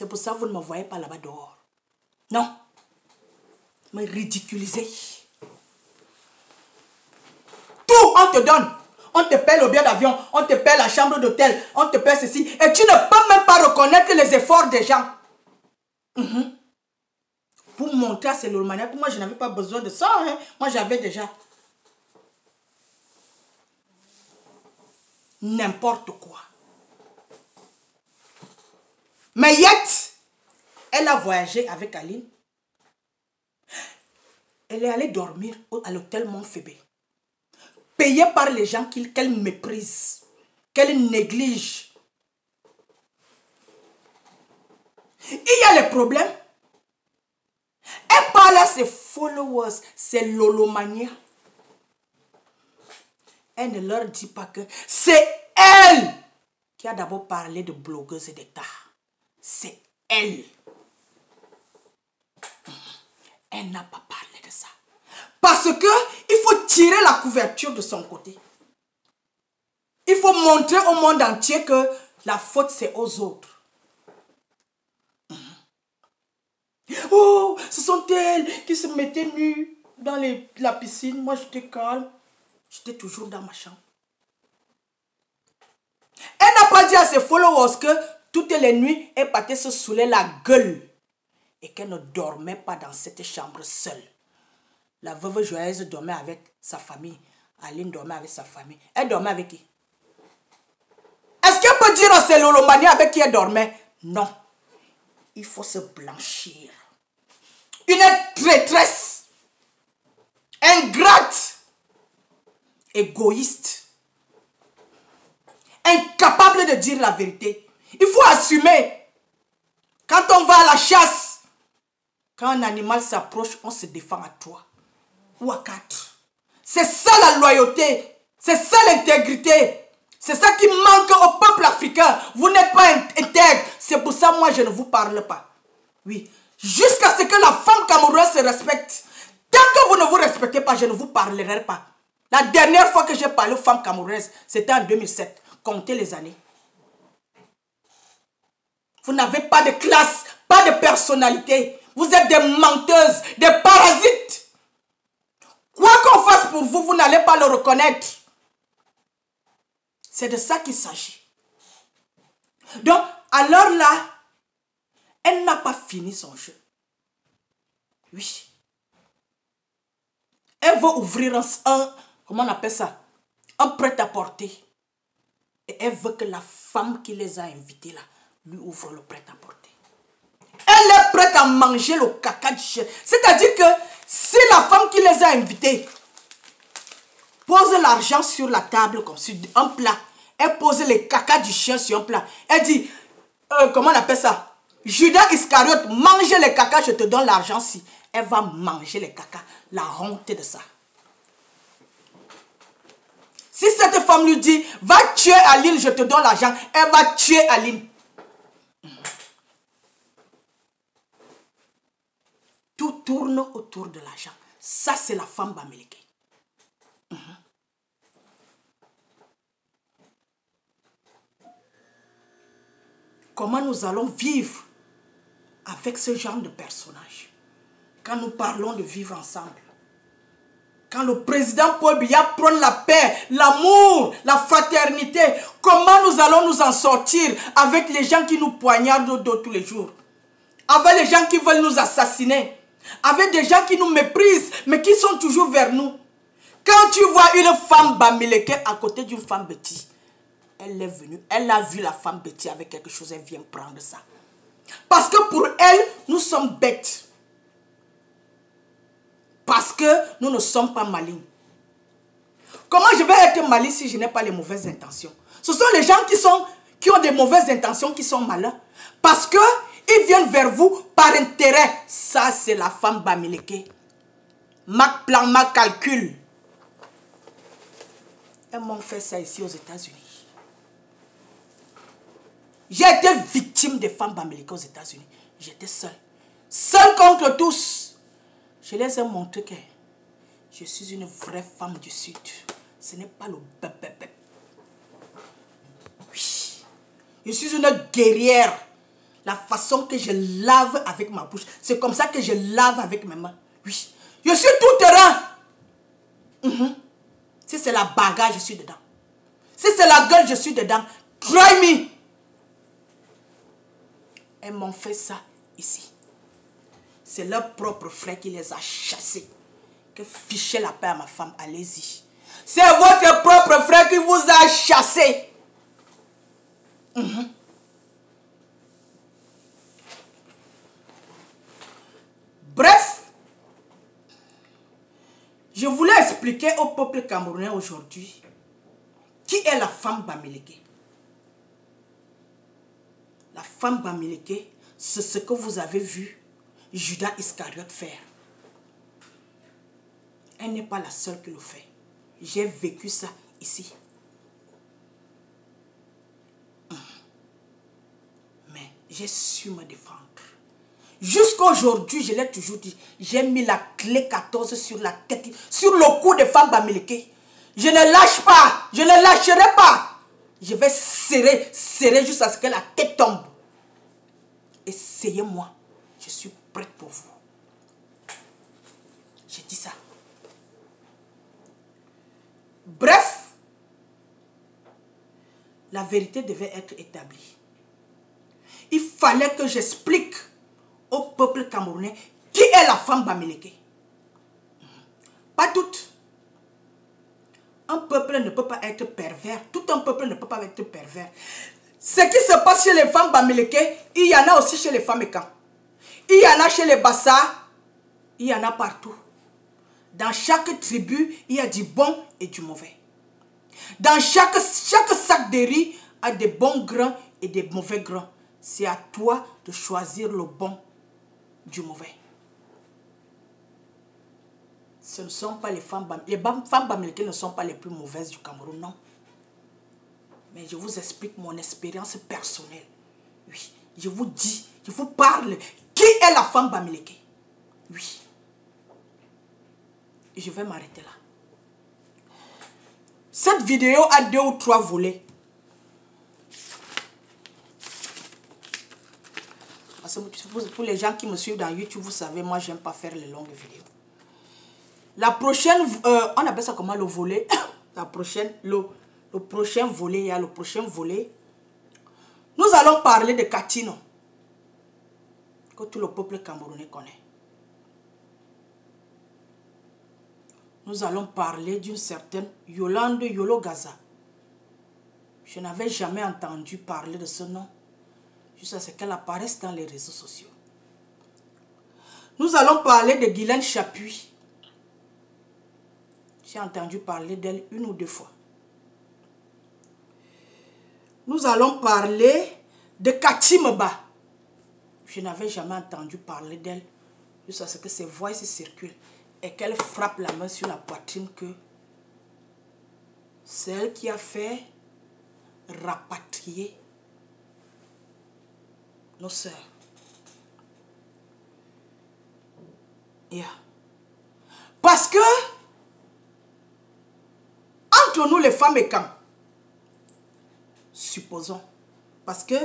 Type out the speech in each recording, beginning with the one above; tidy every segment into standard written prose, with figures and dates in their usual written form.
C'est pour ça que vous ne me voyez pas là-bas dehors. Non. Me ridiculiser. Tout, on te donne. On te paie le billet d'avion, on te paie la chambre d'hôtel, on te paie ceci. Et tu ne peux même pas reconnaître les efforts des gens. Pour montrer à ces lomaniaques, moi je n'avais pas besoin de ça. Hein. Moi j'avais déjà. N'importe quoi. Mais Yet, elle a voyagé avec Aline. Elle est allée dormir à l'hôtel Montphébé. Payée par les gens qu'elle méprise, qu'elle néglige. Il y a les problèmes. Elle parle à ses followers, c'est Lolomania. Elle ne leur dit pas que c'est elle qui a d'abord parlé de blogueuses et d'État. C'est elle. Elle n'a pas parlé de ça. Parce que il faut tirer la couverture de son côté. Il faut montrer au monde entier que la faute c'est aux autres. Oh, ce sont elles qui se mettaient nues dans la piscine. Moi j'étais calme. J'étais toujours dans ma chambre. Elle n'a pas dit à ses followers que toutes les nuits, elle partait se saouler la gueule. Et qu'elle ne dormait pas dans cette chambre seule. La veuve joyeuse dormait avec sa famille. Aline dormait avec sa famille. Elle dormait avec qui? Est-ce qu'elle peut dire à ses lolomanies avec qui elle dormait? Non. Il faut se blanchir. Une traîtresse. Ingrate. Égoïste. Incapable de dire la vérité. Il faut assumer. Quand on va à la chasse, quand un animal s'approche, on se défend à 3 ou à 4. C'est ça la loyauté. C'est ça l'intégrité. C'est ça qui manque au peuple africain. Vous n'êtes pas intègre. C'est pour ça moi je ne vous parle pas. Oui. Jusqu'à ce que la femme camerounaise se respecte. Tant que vous ne vous respectez pas, je ne vous parlerai pas. La dernière fois que j'ai parlé aux femmes camerounaises, c'était en 2007. Comptez les années. Vous n'avez pas de classe, pas de personnalité. Vous êtes des menteuses, des parasites. Quoi qu'on fasse pour vous, vous n'allez pas le reconnaître. C'est de ça qu'il s'agit. Donc, alors là, elle n'a pas fini son jeu. Oui. Elle veut ouvrir un comment on appelle ça? Un prêt-à-porter. Et elle veut que la femme qui les a invités là, lui ouvre le prêt-à-porter. Elle est prête à manger le caca du chien. C'est-à-dire que si la femme qui les a invités pose l'argent sur la table comme sur un plat, elle pose les caca du chien sur un plat. Elle dit, comment on appelle ça? Judas Iscariote, mange les caca, je te donne l'argent si. Elle va manger les caca. La honte de ça. Si cette femme lui dit, va tuer Aline, je te donne l'argent, elle va tuer Aline. Tout tourne autour de l'argent. Ça, c'est la femme bamileke. Comment nous allons vivre avec ce genre de personnage? Quand nous parlons de vivre ensemble. Quand le président Paul Biya prône la paix, l'amour, la fraternité, comment nous allons nous en sortir avec les gens qui nous poignardent au dos tous les jours? Avec les gens qui veulent nous assassiner? Avec des gens qui nous méprisent, mais qui sont toujours vers nous? Quand tu vois une femme bamileke à côté d'une femme bêtise, elle est venue, elle a vu la femme bêtise avec quelque chose, elle vient prendre ça. Parce que pour elle, nous sommes bêtes. Parce que nous ne sommes pas malignes. Comment je vais être maligne si je n'ai pas les mauvaises intentions? Ce sont les gens qui ont des mauvaises intentions qui sont malins. Parce qu'ils viennent vers vous par intérêt. Ça, c'est la femme bamileke. Ma plan, ma calcul. Elles m'ont fait ça ici aux États-Unis. J'ai été victime des femmes bamileke aux États-Unis. J'étais seule. Seule contre tous. Je les ai montré que je suis une vraie femme du Sud. Ce n'est pas le bébé. Oui. Je suis une guerrière. La façon que je lave avec ma bouche. C'est comme ça que je lave avec mes mains. Oui. Je suis tout terrain. Si c'est la bagarre, je suis dedans. Si c'est la gueule, je suis dedans. Try me. Elles m'ont fait ça ici. C'est leur propre frère qui les a chassés. Que fichez la paix à ma femme, allez-y. C'est votre propre frère qui vous a chassé. Bref, je voulais expliquer au peuple camerounais aujourd'hui qui est la femme Bamileke. La femme Bamileke, c'est ce que vous avez vu Judas Iscariote faire. Elle n'est pas la seule qui le fait. J'ai vécu ça ici. Mais j'ai su me défendre. Jusqu'à aujourd'hui, je l'ai toujours dit, j'ai mis la clé 14 sur la tête, sur le cou de femme Bamileke. Je ne lâche pas, je ne lâcherai pas. Je vais serrer jusqu'à ce que la tête tombe. Essayez-moi, je suis prête pour vous. J'ai dit ça. Bref, la vérité devait être établie. Il fallait que j'explique au peuple camerounais qui est la femme Bamileke. Pas doute. Un peuple ne peut pas être pervers. Tout un peuple ne peut pas être pervers. Ce qui se passe chez les femmes Bamileke, il y en a aussi chez les femmes Ekan. Il y en a chez les Bassa. Il y en a partout. Dans chaque tribu, il y a du bon et du mauvais. Dans chaque sac de riz, il y a des bons grains et des mauvais grains. C'est à toi de choisir le bon du mauvais. Ce ne sont pas les femmes Bamileke ne sont pas les plus mauvaises du Cameroun, non. Mais je vous explique mon expérience personnelle. Oui, je vous dis, je vous parle. Qui est la femme Bamileke? Oui. Et je vais m'arrêter là. Cette vidéo a 2 ou 3 volets. Parce que pour les gens qui me suivent dans YouTube, vous savez, moi, j'aime pas faire les longues vidéos. La prochaine, on appelle ça comment le volet? La prochaine, le prochain volet, il y a le prochain volet. Nous allons parler de Katino, que tout le peuple camerounais connaît. Nous allons parler d'une certaine Yolande Yolo-Gaza. Je n'avais jamais entendu parler de ce nom, jusqu'à ce qu'elle apparaisse dans les réseaux sociaux. Nous allons parler de Guylaine Chapuis. J'ai entendu parler d'elle 1 ou 2 fois. Nous allons parler de Katimba. Je n'avais jamais entendu parler d'elle jusqu'à ce que ses voix circulent et qu'elle frappe la main sur la poitrine que c'est elle qui a fait rapatrier nos sœurs. Yeah. Parce que entre nous les femmes et quand, supposons, parce que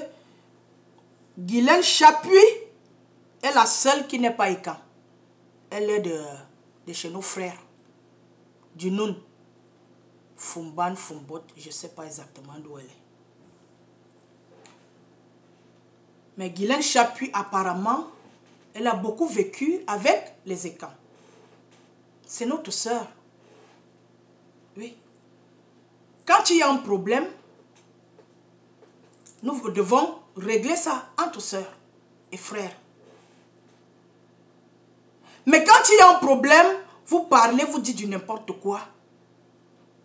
Guylaine Chapuis est la seule qui n'est pas Ekan. Elle est de chez nos frères, du Noun, Fumban, Fumbot, je ne sais pas exactement d'où elle est. Mais Guylaine Chapuis, apparemment, elle a beaucoup vécu avec les Ekan. C'est notre sœur. Oui. Quand il y a un problème, nous devons régler ça entre sœurs et frères. Mais quand il y a un problème, vous parlez, vous dites du n'importe quoi.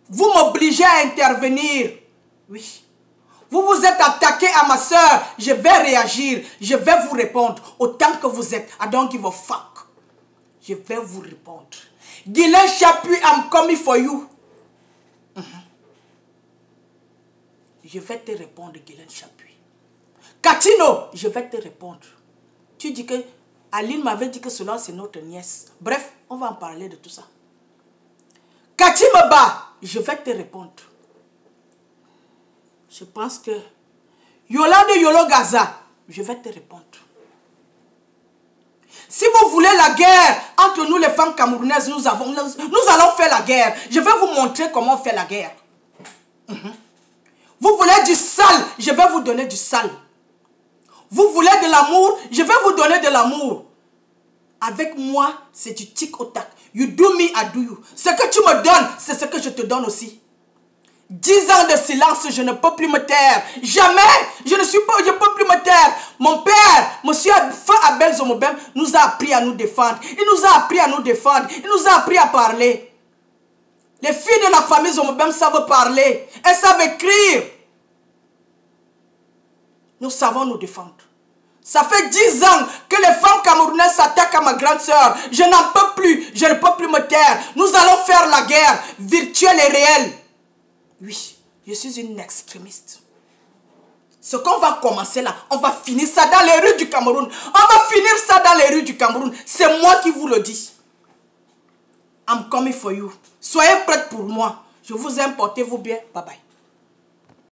Vous m'obligez à intervenir. Oui. Vous vous êtes attaqué à ma soeur. Je vais réagir. Je vais vous répondre. Autant que vous êtes. I don't give a fuck. Je vais vous répondre. Guylaine Chapuis, I'm coming for you. Je vais te répondre, Guylaine Chapuis. Katino, je vais te répondre. Tu dis que Aline m'avait dit que cela c'est notre nièce. Bref, on va en parler de tout ça. Katimba, je vais te répondre. Je pense que Yolande Yolo-Gaza, Je vais te répondre. Si vous voulez la guerre entre nous les femmes camerounaises, nous allons faire la guerre. Je vais vous montrer comment on fait la guerre. Vous voulez du sale, je vais vous donner du sale. Vous voulez de l'amour, je vais vous donner de l'amour. Avec moi, c'est du tic au tac. You do me, I do you. Ce que tu me donnes, c'est ce que je te donne aussi. 10 ans de silence, je ne peux plus me taire. Jamais, je ne peux plus me taire. Mon père, monsieur Feu Abel Zomobem, nous a appris à nous défendre. Il nous a appris à nous défendre. Il nous a appris à parler. Les filles de la famille Zomobem savent parler. Elles savent écrire. Nous savons nous défendre. Ça fait 10 ans que les femmes camerounaises s'attaquent à ma grande sœur. Je n'en peux plus. Je ne peux plus me taire. Nous allons faire la guerre virtuelle et réelle. Oui, je suis une extrémiste. Ce qu'on va commencer là, on va finir ça dans les rues du Cameroun. On va finir ça dans les rues du Cameroun. C'est moi qui vous le dis. I'm coming for you. Soyez prêts pour moi. Je vous aime, portez-vous bien. Bye bye.